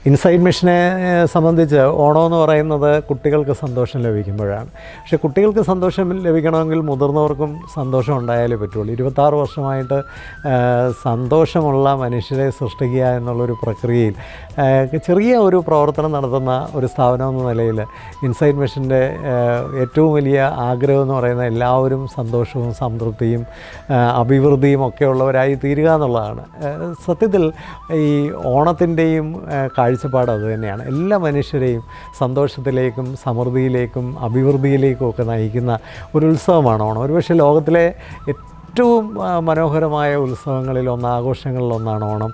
Insight മിഷനെ സംബന്ധിച്ച് ഓണമെന്ന് പറയുന്നത് കുട്ടികൾക്ക് സന്തോഷം ലഭിക്കുമ്പോഴാണ്. പക്ഷേ കുട്ടികൾക്ക് സന്തോഷം ലഭിക്കണമെങ്കിൽ മുതിർന്നവർക്കും സന്തോഷം ഉണ്ടായാലേ പറ്റുള്ളൂ. 26 വർഷമായിട്ട് സന്തോഷമുള്ള മനുഷ്യരെ സൃഷ്ടിക്കുക എന്നുള്ളൊരു പ്രക്രിയയിൽ ചെറിയ ഒരു പ്രവർത്തനം നടത്തുന്ന ഒരു സ്ഥാപനം എന്ന നിലയിൽ ഇൻസൈറ്റ് മിഷൻ്റെ ഏറ്റവും വലിയ ആഗ്രഹം എന്ന് പറയുന്നത് എല്ലാവരും സന്തോഷവും സംതൃപ്തിയും അഭിവൃദ്ധിയും ഒക്കെ ഉള്ളവരായി തീരുക എന്നുള്ളതാണ്. സത്യത്തിൽ ഈ ഓണത്തിൻ്റെയും കാഴ്ചപ്പാട് അതുതന്നെയാണ്. എല്ലാ മനുഷ്യരെയും സന്തോഷത്തിലേക്കും സമൃദ്ധിയിലേക്കും അഭിവൃദ്ധിയിലേക്കും ഒക്കെ നയിക്കുന്ന ഒരു ഉത്സവമാണ് ഓണം. ഒരുപക്ഷെ ലോകത്തിലെ ഏറ്റവും മനോഹരമായ ഉത്സവങ്ങളിലൊന്ന്, ആഘോഷങ്ങളിലൊന്നാണ് ഓണം.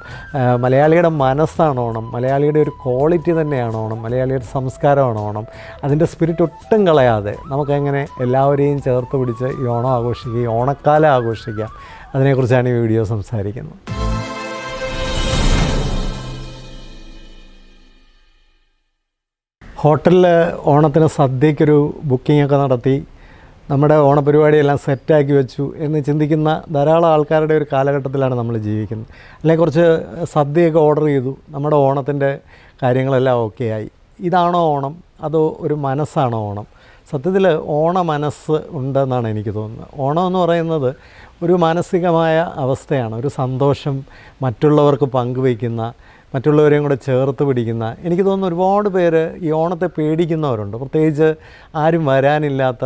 മലയാളിയുടെ മനസ്സാണ് ഓണം, മലയാളിയുടെ ഒരു ക്വാളിറ്റി തന്നെയാണ് ഓണം, മലയാളിയുടെ സംസ്കാരമാണ് ഓണം. അതിൻ്റെ സ്പിരിറ്റ് ഒട്ടും കളയാതെ നമുക്കെങ്ങനെ എല്ലാവരെയും ചേർത്ത് പിടിച്ച് ഈ ഓണം ആഘോഷിക്കുക, ഈ ഓണക്കാലം ആഘോഷിക്കാം, അതിനെക്കുറിച്ചാണ് ഈ വീഡിയോ സംസാരിക്കുന്നത്. ഹോട്ടലിൽ ഓണത്തിന് സദ്യക്കൊരു ബുക്കിങ്ങൊക്കെ നടത്തി നമ്മുടെ ഓണപരിപാടിയെല്ലാം സെറ്റാക്കി വെച്ചു എന്ന് ചിന്തിക്കുന്ന ധാരാളം ആൾക്കാരുടെ ഒരു കാലഘട്ടത്തിലാണ് നമ്മൾ ജീവിക്കുന്നത്. അല്ലെങ്കിൽ കുറച്ച് സദ്യയൊക്കെ ഓർഡർ ചെയ്തു, നമ്മുടെ ഓണത്തിൻ്റെ കാര്യങ്ങളെല്ലാം ഓക്കെ ആയി. ഇതാണോ ഓണം, അതോ ഒരു മനസ്സാണോ ഓണം? സത്യത്തിൽ ഓണ മനസ്സ് ഉണ്ടെന്നാണ് എനിക്ക് തോന്നുന്നത്. ഓണം എന്ന് പറയുന്നത് ഒരു മാനസികമായ അവസ്ഥയാണ്, ഒരു സന്തോഷം മറ്റുള്ളവർക്ക് പങ്കുവയ്ക്കുന്ന, മറ്റുള്ളവരെയും കൂടെ ചേർത്ത് പിടിക്കുന്ന. എനിക്ക് തോന്നുന്നു ഒരുപാട് പേര് ഈ ഓണത്തെ പേടിക്കുന്നവരുണ്ട്. പ്രത്യേകിച്ച് ആരും വരാനില്ലാത്ത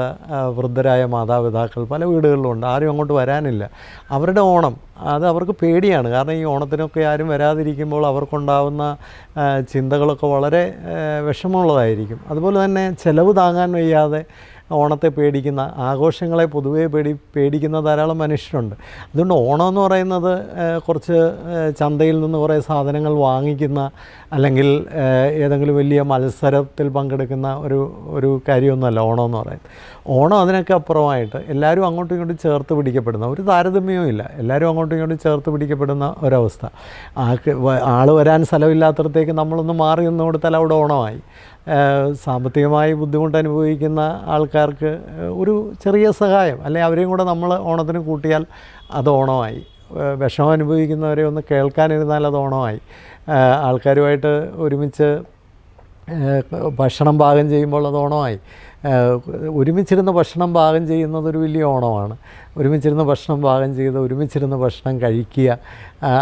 വൃദ്ധരായ മാതാപിതാക്കൾ പല വീടുകളിലുണ്ട്. ആരും അങ്ങോട്ട് വരാനില്ല. അവരുടെ ഓണം അത് അവർക്ക് പേടിയാണ്. കാരണം ഈ ഓണത്തിനൊക്കെ ആരും വരാതിരിക്കുമ്പോൾ അവർക്കുണ്ടാവുന്ന ചിന്തകളൊക്കെ വളരെ വിഷമമുള്ളതായിരിക്കും. അതുപോലെ തന്നെ ചിലവ് താങ്ങാൻ വയ്യാതെ ഓണത്തെ പേടിക്കുന്ന, ആഘോഷങ്ങളെ പൊതുവേ പേടിക്കുന്ന ധാരാളം മനുഷ്യരുണ്ട്. അതുകൊണ്ട് ഓണം എന്ന് പറയുന്നത് കുറച്ച് ചന്തയിൽ നിന്ന് കുറേ സാധനങ്ങൾ വാങ്ങിക്കുന്ന, അല്ലെങ്കിൽ ഏതെങ്കിലും വലിയ മത്സരത്തിൽ പങ്കെടുക്കുന്ന ഒരു കാര്യമൊന്നുമല്ല ഓണം എന്ന് പറയുന്നത്. ഓണം അതിനൊക്കെ അപ്പുറമായിട്ട് എല്ലാവരും അങ്ങോട്ടും ഇങ്ങോട്ടും ചേർത്ത് പിടിക്കപ്പെടുന്ന, ഒരു താരതമ്യവും ഇല്ല, എല്ലാവരും അങ്ങോട്ടും ഇങ്ങോട്ടും ചേർത്ത് പിടിക്കപ്പെടുന്ന ഒരവസ്ഥ. ആൾ വരാൻ സ്ഥലമില്ലാത്തടത്തേക്ക് നമ്മളൊന്ന് മാറി നിന്ന് കൊടുത്താൽ അവിടെ ഓണമായി. സാമ്പത്തികമായി ബുദ്ധിമുട്ട് അനുഭവിക്കുന്ന ആൾക്കാർക്ക് ഒരു ചെറിയ സഹായം, അല്ലെങ്കിൽ അവരെയും കൂടെ നമ്മൾ ഓണത്തിന് കൂട്ടിയാൽ അത് ഓണമായി. വിഷമം അനുഭവിക്കുന്നവരെ ഒന്ന് കേൾക്കാനിരുന്നാൽ അത് ഓണമായി. ആൾക്കാരുമായിട്ട് ഒരുമിച്ച് ഭക്ഷണം പാകം ചെയ്യുമ്പോൾ അത് ഓണമായി. ഒരുമിച്ചിരുന്ന് ഭക്ഷണം പാകം ചെയ്യുന്നതൊരു വലിയ ഓണമാണ്. ഒരുമിച്ചിരുന്ന് ഭക്ഷണം പാകം ചെയ്ത് ഒരുമിച്ചിരുന്ന് ഭക്ഷണം കഴിക്കുക,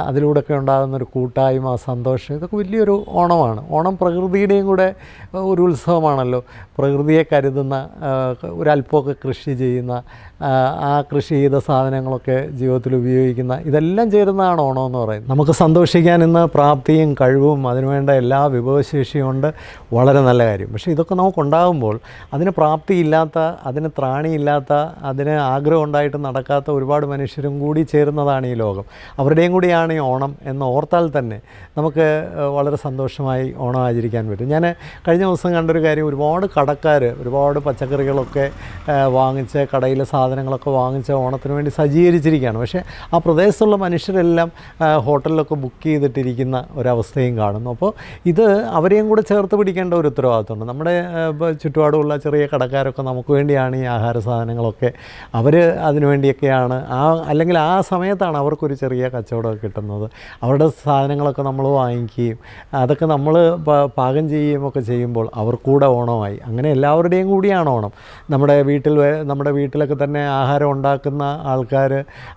അതിലൂടെയൊക്കെ ഉണ്ടാകുന്നൊരു കൂട്ടായ്മ, സന്തോഷം, ഇതൊക്കെ വലിയൊരു ഓണമാണ്. ഓണം പ്രകൃതിയുടെയും കൂടെ ഒരു ഉത്സവമാണല്ലോ. പ്രകൃതിയെ കരുതുന്ന, ഒരല്പമൊക്കെ കൃഷി ചെയ്യുന്ന, ആ കൃഷി ചെയ്ത സാധനങ്ങളൊക്കെ ജീവിതത്തിൽ ഉപയോഗിക്കുന്ന, ഇതെല്ലാം ചേരുന്നതാണ് ഓണം എന്ന് പറയുന്നത്. നമുക്ക് സന്തോഷിക്കാൻ ഇന്ന് പ്രാപ്തിയും കഴിവും അതിനുവേണ്ട എല്ലാ വിഭവശേഷിയും ഉണ്ട്, വളരെ നല്ല കാര്യം. പക്ഷേ ഇതൊക്കെ നമുക്കുണ്ടാകുമ്പോൾ അതിന് പ്രാപ്തിയില്ലാത്ത, അതിന് ത്രാണിയില്ലാത്ത, അതിന് ആഗ്രഹം ഉണ്ടായിട്ട് നടക്കാത്ത ഒരുപാട് മനുഷ്യരും കൂടി ചേരുന്നതാണ് ഈ ലോകം. അവരുടെയും കൂടിയാണ് ഈ ഓണം എന്ന് ഓർത്താൽ തന്നെ നമുക്ക് വളരെ സന്തോഷമായി ഓണം ആചരിക്കാൻ പറ്റും. ഞാൻ കഴിഞ്ഞ ദിവസം കണ്ടൊരു കാര്യം, ഒരുപാട് കടക്കാർ ഒരുപാട് പച്ചക്കറികളൊക്കെ വാങ്ങിച്ച്, കടയിലെ സാധനങ്ങളൊക്കെ വാങ്ങിച്ച് ഓണത്തിന് വേണ്ടി സജ്ജീകരിച്ചിരിക്കുകയാണ്. പക്ഷേ ആ പ്രദേശത്തുള്ള മനുഷ്യരെല്ലാം ഹോട്ടലിലൊക്കെ ബുക്ക് ചെയ്തിട്ടിരിക്കുന്ന ഒരവസ്ഥയും കാണുന്നു. അപ്പോൾ ഇത് അവരെയും കൂടെ ചേർത്ത് പിടിക്കേണ്ട ഒരു ഉത്തരവാദിത്തമുണ്ട്. നമ്മുടെ ചുറ്റുപാടുമുള്ള ചെറിയ കടക്കാരൊക്കെ നമുക്ക് വേണ്ടിയാണ് ഈ ആഹാര സാധനങ്ങളൊക്കെ, അവർ അതിനു വേണ്ടിയൊക്കെയാണ്, അല്ലെങ്കിൽ ആ സമയത്താണ് അവർക്കൊരു ചെറിയ കച്ചവടമൊക്കെ കിട്ടുന്നത്. അവരുടെ സാധനങ്ങളൊക്കെ നമ്മൾ വാങ്ങിക്കുകയും അതൊക്കെ നമ്മൾ പാകം ചെയ്യുകയും ഒക്കെ ചെയ്യുമ്പോൾ അവർ കൂടെ ഓണമായി. അങ്ങനെ എല്ലാവരുടെയും കൂടിയാണ് ഓണം. നമ്മുടെ വീട്ടിലൊക്കെ തന്നെ ആഹാരം ഉണ്ടാക്കുന്ന ആൾക്കാർ,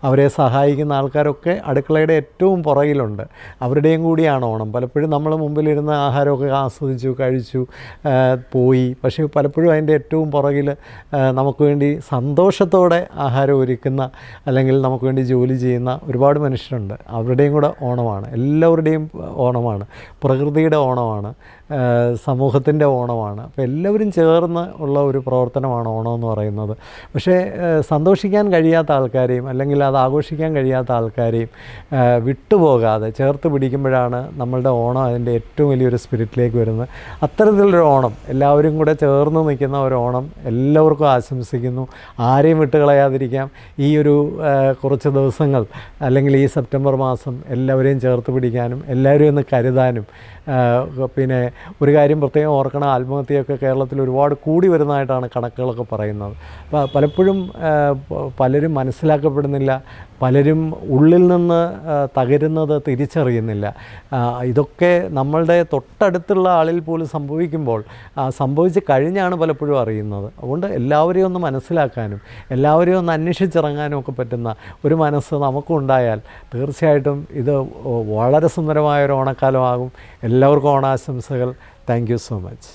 അവരെ സഹായിക്കുന്ന ആൾക്കാരൊക്കെ അടുക്കളയുടെ ഏറ്റവും പുറകിലുണ്ട്. അവരുടെയും കൂടിയാണ് ഓണം. പലപ്പോഴും നമ്മൾ മുമ്പിലിരുന്ന് ആഹാരമൊക്കെ ആസ്വദിച്ചു, കഴിച്ചു, പോയി. പക്ഷേ പലപ്പോഴും അതിൻ്റെ ഏറ്റവും പുറകിൽ നമുക്ക് വേണ്ടി സന്തോഷത്തോടെ ആഹാരം ഒരുക്കുന്ന, അല്ലെങ്കിൽ നമുക്ക് വേണ്ടി ജോലി ചെയ്യുന്ന ഒരുപാട് മനുഷ്യരുണ്ട്. അവരുടെയും കൂടെ ഓണമാണ്, എല്ലാവരുടെയും ഓണമാണ്, പ്രകൃതിയുടെ ഓണമാണ്, സമൂഹത്തിൻ്റെ ഓണമാണ്. അപ്പോൾ എല്ലാവരും ചേർന്ന് ഉള്ള ഒരു പ്രവർത്തനമാണ് ഓണം എന്ന് പറയുന്നത്. പക്ഷേ സന്തോഷിക്കാൻ കഴിയാത്ത ആൾക്കാരെയും, അല്ലെങ്കിൽ അത് ആഘോഷിക്കാൻ കഴിയാത്ത ആൾക്കാരെയും വിട്ടുപോകാതെ ചേർത്ത് പിടിക്കുമ്പോഴാണ് നമ്മളുടെ ഓണം അതിൻ്റെ ഏറ്റവും വലിയൊരു സ്പിരിറ്റിലേക്ക് വരുന്നത്. അത്തരത്തിലൊരു ഓണം, എല്ലാവരും കൂടെ ചേർന്ന് നിൽക്കുന്ന ഒരു ഓണം എല്ലാവർക്കും ആശംസിക്കുന്നു. ആരെയും വിട്ടുകളയാതിരിക്കാം. ഈ ഒരു കുറച്ച് ദിവസങ്ങൾ, അല്ലെങ്കിൽ ഈ സെപ്റ്റംബർ മാസം എല്ലാവരെയും ചേർത്ത് പിടിക്കാനും എല്ലാവരെയും ഒന്ന് കരുതാനും, പിന്നെ ഒരു കാര്യം പ്രത്യേകം ഓർക്കണം, ആത്മഹത്യയൊക്കെ കേരളത്തിൽ ഒരുപാട് കൂടി വരുന്നതായിട്ടാണ് കണക്കുകളൊക്കെ പറയുന്നത്. പലപ്പോഴും പലരും മനസ്സിലാക്കപ്പെടുന്നില്ല, പലരും ഉള്ളിൽ നിന്ന് തകരുന്നത് തിരിച്ചറിയുന്നില്ല. ഇതൊക്കെ നമ്മളുടെ തൊട്ടടുത്തുള്ള ആളിൽ പോലും സംഭവിക്കുമ്പോൾ സംഭവിച്ച് കഴിഞ്ഞാണ് പലപ്പോഴും അറിയുന്നത്. അതുകൊണ്ട് എല്ലാവരെയും ഒന്ന് മനസ്സിലാക്കാനും എല്ലാവരെയും ഒന്ന് അന്വേഷിച്ചിറങ്ങാനും ഒക്കെ പറ്റുന്ന ഒരു മനസ്സ് നമുക്കുണ്ടായാൽ തീർച്ചയായിട്ടും ഇത് വളരെ സുന്ദരമായൊരു ഓണക്കാലമാകും. എല്ലാവർക്കും ഓണാശംസകൾ. Thank you so much.